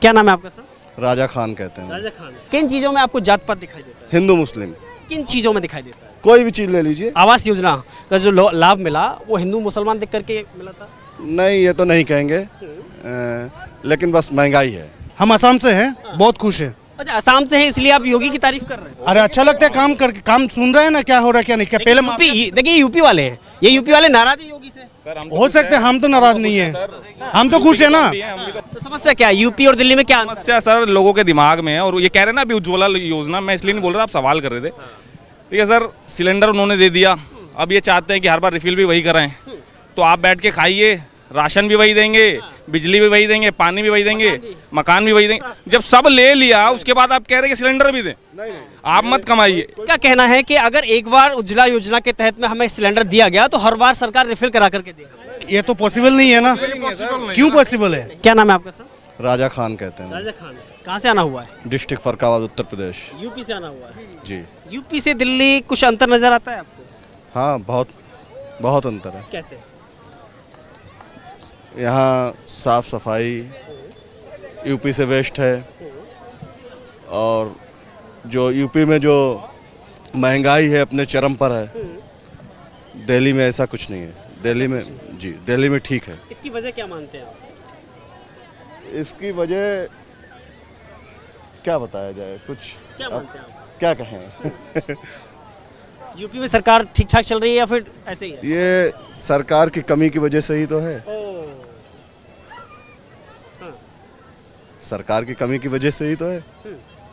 क्या नाम है आपका सर? राजा खान कहते हैं। राजा खान। किन चीजों में आपको जात पात दिखाई देता है? हिंदू मुस्लिम किन चीजों में दिखाई देता है? कोई भी चीज़ ले लीजिए। आवास योजना का जो लाभ मिला वो हिंदू मुसलमान देख करके मिला था? नहीं, ये तो नहीं कहेंगे, लेकिन बस महंगाई है। हम असम से हैं, बहुत खुश हैं। अच्छा, असम से है इसलिए आप योगी की तारीफ कर रहे हैं? अरे अच्छा लगता है काम करके, काम सुन रहे हैं ना क्या हो रहा है क्या नहीं। क्या पहले यूपी देखिए, यूपी वाले हैं, ये यूपी वाले नाराज है योगी से। हो सकते हैं, हम तो नाराज नहीं है, हम तो खुश है ना। तो समस्या क्या है यूपी और दिल्ली में? क्या अंतर है? समस्या सर लोगों के दिमाग में है, और ये कह रहे हैं ना अभी उज्ज्वला योजना, मैं इसलिए नहीं बोल रहा, आप सवाल कर रहे थे। ठीक है सर, सिलेंडर उन्होंने दे दिया, अब ये चाहते हैं कि हर बार रिफिल भी वही कराएं, तो आप बैठ के खाइए, राशन भी वही देंगे, बिजली भी वही देंगे, पानी भी वही देंगे, मकान भी वही देंगे। जब सब ले लिया उसके बाद आप कह रहे हैं कि सिलेंडर भी दें, आप मत कमाइए। क्या कहना है कि अगर एक बार उज्ज्वला योजना के तहत में हमें सिलेंडर दिया गया तो हर बार सरकार रिफिल करा करके देगा? ये तो पॉसिबल नहीं है ना। क्यों पॉसिबल है? क्या नाम है आपका सर? राजा खान कहते हैं। राजा खान। कहाँ से आना हुआ है? डिस्ट्रिक्ट फरकाबाद, उत्तर प्रदेश। यूपी से आना हुआ है जी यूपी से दिल्ली कुछ अंतर नजर आता है आपको? हाँ, बहुत बहुत अंतर है। कैसे? यहाँ साफ सफाई यूपी से वेस्ट है, और जो यूपी में जो महंगाई है अपने चरम पर है, दिल्ली में ऐसा कुछ नहीं है। दिल्ली में दिल्ली में ठीक है। इसकी वजह क्या मानते हैं आप? इसकी वजह क्या बताया जाए, कुछ क्या मानते हैं आप? क्या कहें। यूपी में सरकार ठीक ठाक चल रही है या फिर ऐसे ही है? ये सरकार की कमी की वजह से ही तो है। सरकार की कमी की वजह से ही तो है।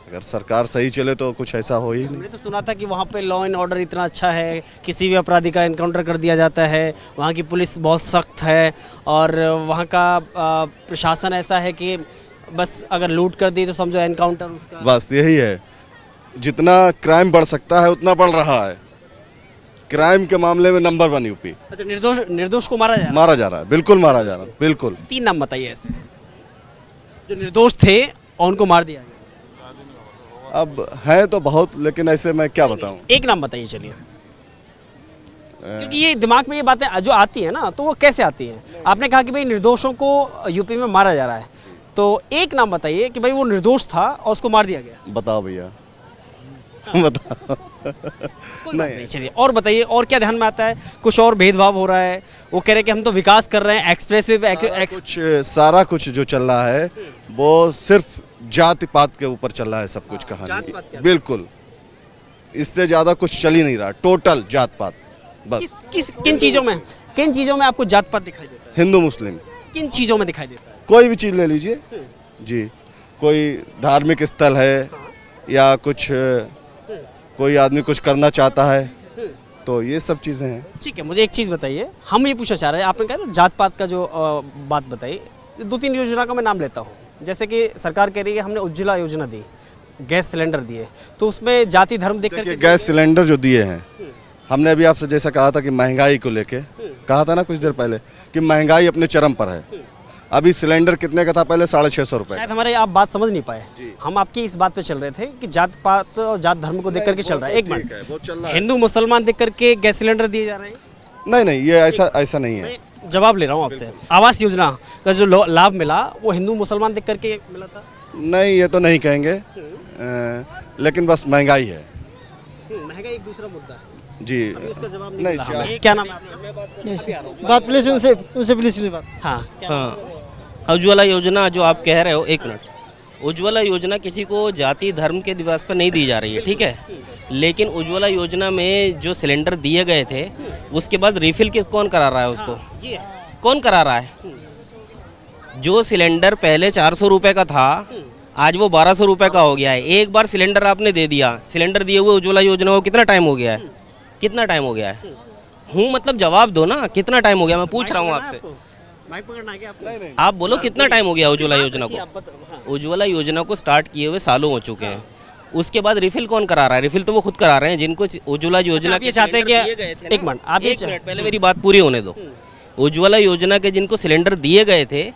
अगर सरकार सही चले तो कुछ ऐसा हो ही नहीं। हमने तो सुना था कि वहाँ पे लॉ एंड ऑर्डर इतना अच्छा है, किसी भी अपराधी का एनकाउंटर कर दिया जाता है, वहाँ की पुलिस बहुत सख्त है, और वहाँ का प्रशासन ऐसा है कि बस अगर लूट कर दी तो समझो एनकाउंटर उसका। बस यही है, जितना क्राइम बढ़ सकता है उतना बढ़ रहा है। क्राइम के मामले में नंबर 1 यूपी। अच्छा, निर्दोष को मारा जा मारा जा रहा है, बिल्कुल मारा जा रहा है, बिल्कुल। 3 नाम बताइए ऐसे जो निर्दोष थे और उनको मार दिया गया। अब है तो बहुत, लेकिन ऐसे मैं क्या बताऊं। एक नाम बताइए चलिए, क्योंकि ये दिमाग में ये बातें जो आती है ना, तो वो कैसे आती हैं? आपने कहा कि भाई निर्दोषों को यूपी में मारा जा रहा है, तो एक नाम बताइए कि भाई वो निर्दोष था और उसको मार दिया गया। बताओ भैया, बताओ। कोई बात नहीं, चलिए और बताइए, और क्या ध्यान में आता है? कुछ और भेदभाव हो रहा है, वो कह रहे हैं कि हम तो विकास कर रहे हैं, एक्सप्रेस वे सारा कुछ जो चल रहा है वो सिर्फ जाति पात के ऊपर चल रहा है, सब कुछ कहानी। बिल्कुल, इससे ज्यादा कुछ चल ही नहीं रहा, टोटल जात पात बस। किन चीजों में आपको जात पात दिखाई देता है? हिंदू मुस्लिम किन चीजों में दिखाई देता है? कोई भी चीज़ ले लीजिए जी। कोई धार्मिक स्थल है या कुछ, कोई आदमी कुछ करना चाहता है, तो ये सब चीज़ें हैं। ठीक है, मुझे एक चीज़ बताइए, हम ये पूछना चाह रहे हैं, आपने कहा ना जात पात का जो बात बताई, 2-3 योजना का मैं नाम लेता हूँ। जैसे कि सरकार कह रही है हमने उज्ज्वला योजना दी, गैस सिलेंडर दिए, तो उसमें जाति धर्म देख करके गैस सिलेंडर जो दिए हैं, हमने अभी आपसे जैसा कहा था कि महंगाई को लेके कहा था ना कुछ देर पहले कि महंगाई अपने चरम पर है। अभी सिलेंडर कितने का था पहले? 650 रुपये। शायद हमारे आप बात समझ नहीं पाए, हम आपकी इस बात पे चल रहे थे कि जात पात और जात धर्म को देख करके चल रहा है। एक मिनट, हिंदू मुसलमान देख करके गैस सिलेंडर दिए जा रहे हैं? नहीं, ये ऐसा नहीं है। जवाब ले रहा हूँ आपसे, आवास योजना का जो लाभ मिला वो हिंदू मुसलमान देख करके मिला था? नहीं, ये तो नहीं कहेंगे, लेकिन बस महंगाई है। महंगाई एक दूसरा मुद्दा है जी। उसका जवाब नहीं, मिला। क्या नाम है? बात प्लीज उनसे प्लीज बात। हाँ, उज्ज्वला योजना जो आप कह रहे हो, एक मिनट, उज्ज्वला योजना किसी को जाति धर्म के दिवस पर नहीं दी जा रही है, ठीक है, लेकिन उज्ज्वला योजना में जो सिलेंडर दिए गए थे उसके बाद रिफिल कौन करा रहा है उसको? कौन करा रहा है? जो सिलेंडर पहले 400 रुपये का था आज वो 1200 रुपये का हो गया है। एक बार सिलेंडर आपने दे दिया, सिलेंडर दिए हुए उज्ज्वला योजना को कितना टाइम हो गया है? कितना टाइम हो गया है? मतलब जवाब दो ना, कितना टाइम हो गया? मैं पूछ रहा हूँ आपसे, माइक पकड़ना है क्या आपको? आप बोलो कितना टाइम हो गया उज्ज्वला योजना को? उज्ज्वला योजना को स्टार्ट किए हुए सालों हो चुके हैं, उसके बाद रिफिल कौन करा रहा है? रिफिल तो वो खुद करा रहे हैं जिनको उज्ज्वला योजना ये चाहते हैं कि एक मिनट, आप एक मिनट पहले मेरी बात पूरी होने दो। उज्ज्वला योजना के जिनको सिलेंडर दिए गए थे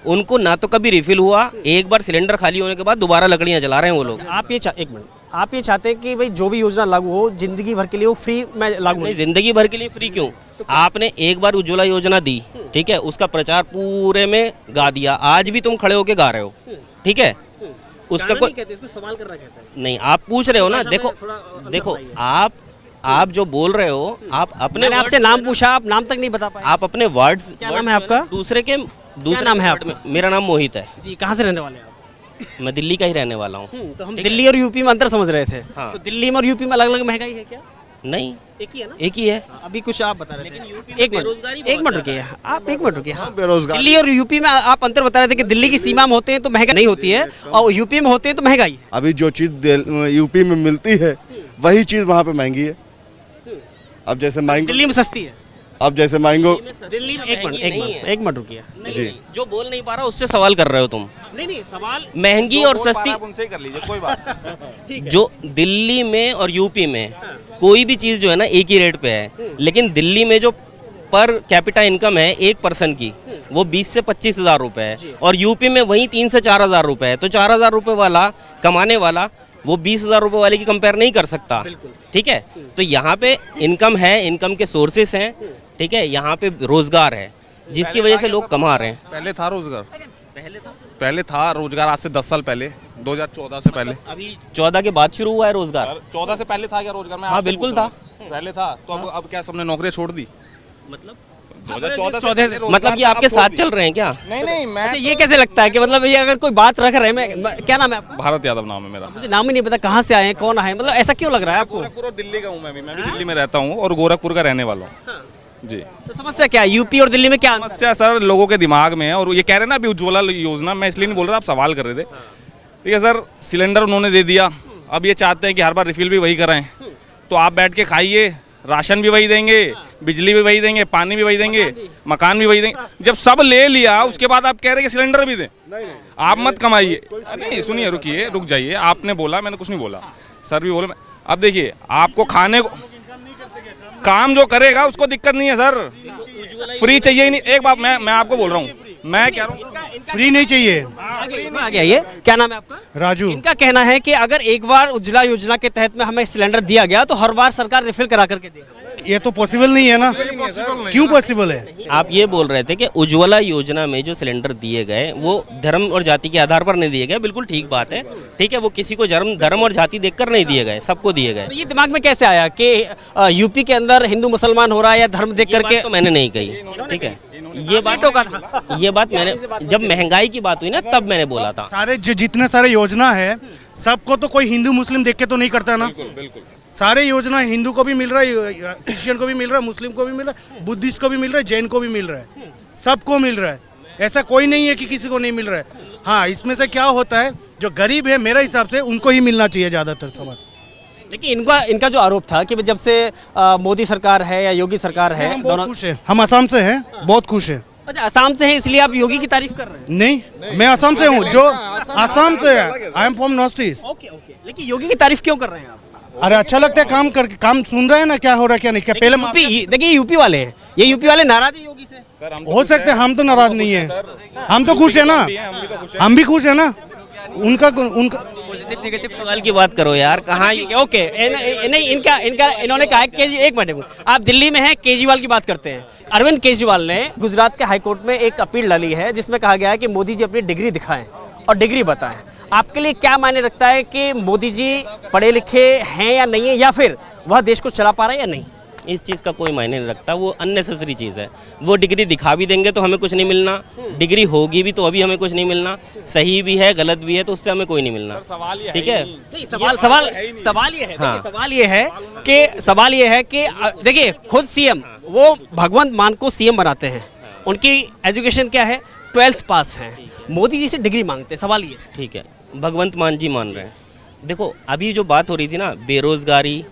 उनको ना तो कभी रिफिल हुआ, एक बार सिलेंडर खाली होने के बाद दोबारा लकड़ियां जला रहे हैं वो लोग। एक मिनट, आप ये चाहते हैं कि भाई जो भी योजना लागू हो जिंदगी भर के लिए वो फ्री में लागू नहीं, जिंदगी भर के लिए फ्री क्यों? आपने एक बार उज्ज्वला योजना दी, ठीक है, उसका प्रचार पूरे में गा दिया, आज भी तुम खड़े होके गा रहे हो, ठीक है, उसका कोई इसको सवाल करना कहते हैं। नहीं, आप पूछ रहे हो ना, देखो थोड़ा अंदर देखो बताइए। आप जो बोल रहे हो, आप अपने मैंने आपसे नाम पूछा, आप नाम तक नहीं बता पाए। आप अपने वर्ड्स, क्या नाम है आपका? दूसरे नाम है word में। मेरा नाम मोहित है, जी, कहाँ से रहने वाले हैं आप? मैं दिल्ली का ही रहने वाला हूँ। तो हम दिल्ली और यूपी में अंतर समझ रहे थे। हाँ। तो दिल्ली में और यूपी में अलग अलग महंगाई है क्या? नहीं, एक ही है ना? एक ही है। अभी कुछ आप बता रहे थे। यूपी में एक मिनट, बेरोजगारी एक बहुत मिनट ज्यादा रुकिए आप, एक मिनट रुकिए। हाँ, बेरोजगारी दिल्ली और यूपी में आप अंतर बता रहे थे कि दिल्ली की सीमा में होते हैं तो महंगाई नहीं होती है और यूपी में होते हैं तो महंगाई है। अभी जो चीज़ यूपी में मिलती है वही चीज़ वहाँ पे महंगी है। अब जैसे मैंगो, दिल्ली में सस्ती है। अब जैसे मैंगो, दिल्ली में एक मिनट रुकिए। जी जो बोल नहीं पा रहा उससे सवाल कर रहे हो तुम। नहीं सवाल महंगी और सस्ती, उनसे ही कर लीजिए, कोई बात जो दिल्ली में और यूपी में कोई भी चीज़ जो है ना एक ही रेट पे है, लेकिन दिल्ली में जो पर कैपिटा इनकम है एक पर्सन की वो 20 से 25 हज़ार रुपये है और यूपी में वही 3 से 4 हज़ार रुपये है। तो 4 हज़ार रुपये वाला कमाने वाला वो 20 हज़ार रुपये वाले की कंपेयर नहीं कर सकता, ठीक है। तो यहाँ पे इनकम है, इनकम के सोर्सेस हैं, ठीक है, यहाँ पे रोजगार है जिसकी वजह से लोग कमा रहे हैं। पहले था रोजगार, पहले था रोजगार, आज से 10 साल पहले, 2014 से पहले। अभी 14 के बाद शुरू हुआ है रोजगार। 14 से पहले था क्या रोजगार? मैं हाँ, आपसे बिल्कुल पूछ रहा हूँ। पहले था, तो अब क्या सबने नौकरियां छोड़ दी? मतलब 2014 से मतलब ये आपके साथ चल रहे हैं क्या? नहीं मैं अच्छा, ये कैसे लगता है कि मतलब ये अगर कोई बात रख रहे हैं, क्या नाम है आपका? भारत यादव नाम है मेरा। मुझे नाम ही नहीं पता, कहाँ से आए हैं, कौन आए, मतलब ऐसा क्यों लग रहा है आपको? गोरखपुर और दिल्ली का हूँ मैं भी दिल्ली में रहता हूँ और गोरखपुर का रहने वाला हूँ जी। तो समस्या क्या है यूपी और दिल्ली में? क्या अंतर है? समस्या सर लोगों के दिमाग में है, और ये कह रहे हैं ना अभी उज्ज्वला योजना, मैं इसलिए नहीं बोल रहा, आप सवाल कर रहे थे। ठीक है सर, सिलेंडर उन्होंने दे दिया, अब ये चाहते हैं कि हर बार रिफिल भी वही कराएं, तो आप बैठ के खाइए, राशन भी वही देंगे, बिजली भी वही देंगे, पानी भी वही देंगे, मकान भी वही देंगे। जब सब ले लिया उसके बाद आप कह रहे हैं कि सिलेंडर भी दें। आप मत कमाइए। नहीं सुनिए, रुकिए, रुक जाइए। आपने बोला, मैंने कुछ नहीं बोला, सर भी बोले। अब देखिए, आपको खाने को काम जो करेगा उसको दिक्कत नहीं है सर, फ्री चाहिए ही नहीं। एक बात मैं आपको बोल रहा हूँ, मैं कह रहा हूँ फ्री नहीं चाहिए। आगे आइए, क्या नाम है आपका? राजू, इनका कहना है कि अगर एक बार उज्ज्वला योजना के तहत में हमें सिलेंडर दिया गया तो हर बार सरकार रिफिल करा करके देगी। ये तो पॉसिबल नहीं है ना। क्यों पॉसिबल है? आप ये बोल रहे थे कि उज्ज्वला योजना में जो सिलेंडर दिए गए वो धर्म और जाति के आधार पर नहीं दिए गए, बिल्कुल ठीक बात है, ठीक है। वो किसी को धर्म और जाति देखकर नहीं दिए गए, सबको दिए गए। तो ये दिमाग में कैसे आया कि यूपी के अंदर हिंदू मुसलमान हो रहा है या धर्म देख ये करके? बात तो मैंने नहीं कही, ठीक है। ये बात मैंने जब महंगाई की बात हुई ना तब मैंने बोला था। सारे जितने सारे योजना है सबको तो कोई हिंदू मुस्लिम देख के तो नहीं करता ना। सारे योजना हिंदू को भी मिल रहा है, क्रिश्चियन को भी मिल रहा है, मुस्लिम को भी मिल रहा है, बुद्धिस्ट को भी मिल रहा है, जैन को भी मिल रहा है, सबको मिल रहा है। ऐसा कोई नहीं है कि किसी को नहीं मिल रहा है। हाँ, इसमें से क्या होता है, जो गरीब है मेरे हिसाब से उनको ही मिलना चाहिए ज़्यादातर सामान। लेकिन इनका जो आरोप था कि जब से मोदी सरकार है या योगी सरकार है, हम बहुत खुश हैं, हम असम से हैं, बहुत खुश हैं। अच्छा, असम से है इसलिए आप योगी की तारीफ कर रहे हैं? नहीं, मैं असम से हूँ, जो असम से है, I am from north east. Okay, लेकिन योगी की तारीफ क्यों कर रहे हैं आप? अरे अच्छा लगता है काम करके, काम सुन रहे हैं ना क्या हो रहा है क्या नहीं। क्या पहले यूपी, देखिए यूपी वाले हैं, ये यूपी वाले नाराज है योगी से। हो सकते हैं, हम तो नाराज नहीं है, हम तो खुश है ना, हम भी खुश है ना। उनका नेगेटिव सवाल की बात करो यार, कहाँ ओके, नहीं इन्होंने कहा कि एक मिनट, आप दिल्ली में हैं, केजरीवाल की बात करते हैं। अरविंद केजरीवाल ने गुजरात के हाईकोर्ट में एक अपील डाली है जिसमें कहा गया है कि मोदी जी अपनी डिग्री दिखाएं और डिग्री बताएं। आपके लिए क्या मायने रखता है कि मोदी जी पढ़े लिखे हैं या नहीं है, या फिर वह देश को चला पा रहा है या नहीं? इस चीज़ का कोई मायने नहीं रखता, वो अननेसेसरी चीज़ है। वो डिग्री दिखा भी देंगे तो हमें कुछ नहीं मिलना, डिग्री होगी भी तो अभी हमें कुछ नहीं मिलना, सही भी है गलत भी है तो उससे हमें कोई नहीं मिलना, ठीक है। सवाल ये है कि देखिए, खुद सीएम वो भगवंत मान को सीएम बनाते हैं, उनकी एजुकेशन क्या है, 12th पास है, मोदी जी से डिग्री मांगते हैं। सवाल ये है, ठीक है, भगवंत मान जी मान रहे हैं। देखो अभी जो बात हो रही थी ना, बेरोजगारी,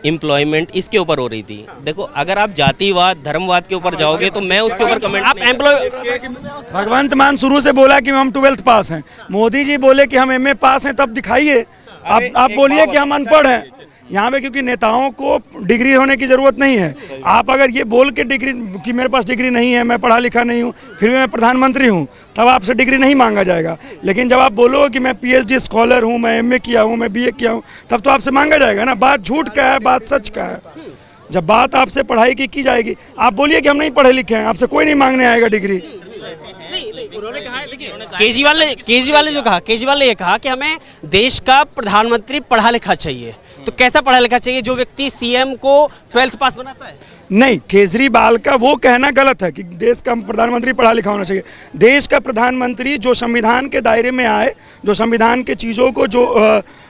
एम्प्लॉयमेंट, इसके ऊपर हो रही थी। देखो अगर आप जातिवाद धर्मवाद के ऊपर जाओगे तो मैं उसके ऊपर कमेंट। आप एम्प्लॉय, भगवंत मान शुरू से बोला कि हम 12th पास हैं, मोदी जी बोले कि हम MA पास हैं, तब दिखाइए। आप बोलिए कि हम अनपढ़ हैं यहाँ पे, क्योंकि नेताओं को डिग्री होने की ज़रूरत नहीं है। आप अगर ये बोल के डिग्री कि मेरे पास डिग्री नहीं है, मैं पढ़ा लिखा नहीं हूँ, फिर भी मैं प्रधानमंत्री हूँ, तब आपसे डिग्री नहीं मांगा जाएगा। लेकिन जब आप बोलो कि मैं PhD स्कॉलर हूँ, मैं MA किया हूँ, मैं BA किया हूँ, तब तो आपसे मांगा जाएगा ना। बात झूठ का है, बात सच का है। जब बात आपसे पढ़ाई की जाएगी, आप बोलिए कि हम नहीं पढ़े लिखे हैं, आपसे कोई नहीं मांगने आएगा डिग्री। उन्होंने कहा है देखिए केजरीवाल ने ये कहा कि हमें देश का प्रधानमंत्री पढ़ा लिखा चाहिए। तो कैसा पढ़ा लिखा चाहिए जो व्यक्ति सीएम को 12th पास बनाता है? नहीं, केजरीवाल का वो कहना गलत है कि देश का प्रधानमंत्री पढ़ा लिखा होना चाहिए। देश का प्रधानमंत्री जो संविधान के दायरे में आए, जो संविधान के चीज़ों को जो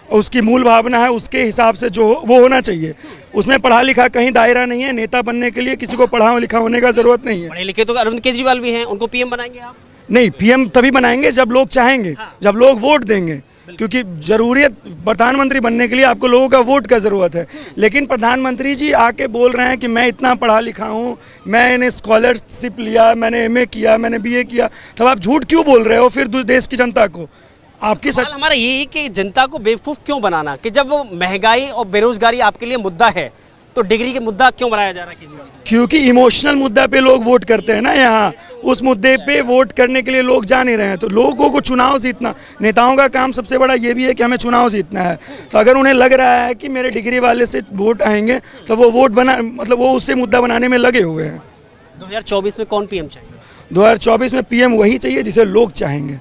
उसकी मूल भावना है उसके हिसाब से जो वो होना चाहिए। उसमें पढ़ा लिखा कहीं दायरा नहीं है। नेता बनने के लिए किसी को पढ़ा लिखा होने का जरूरत नहीं है। पढ़े लिखे तो अरविंद केजरीवाल भी हैं, उनको पीएम बनाएंगे आप? नहीं, पीएम तभी बनाएंगे जब लोग चाहेंगे, जब लोग वोट देंगे, क्योंकि जरूरियत प्रधानमंत्री बनने के लिए आपको लोगों का वोट का ज़रूरत है। लेकिन प्रधानमंत्री जी आके बोल रहे हैं कि मैं इतना पढ़ा लिखा हूँ, मैंने स्कॉलरशिप लिया, मैंने एमए किया, मैंने बीए किया, तब आप झूठ क्यों बोल रहे हो फिर देश की जनता को? आपकी सवाल हमारा यही कि जनता को बेवकूफ़ क्यों बनाना, कि जब महंगाई और बेरोजगारी आपके लिए मुद्दा है तो डिग्री के मुद्दा क्यों बनाया जा रहा है केजरीवाल? क्योंकि इमोशनल मुद्दा पे लोग वोट करते हैं ना। यहाँ उस मुद्दे पे वोट करने के लिए लोग जा नहीं रहे हैं। तो लोगों को चुनाव जीतना, नेताओं का काम सबसे बड़ा ये भी है कि हमें चुनाव जीतना है। तो अगर उन्हें लग रहा है कि मेरे डिग्री वाले से वोट आएंगे तो वो वोट बना, मतलब वो उससे मुद्दा बनाने में लगे हुए हैं। 2024 में कौन पीएम चाहिए? 2024 में पीएम वही चाहिए जिसे लोग चाहेंगे।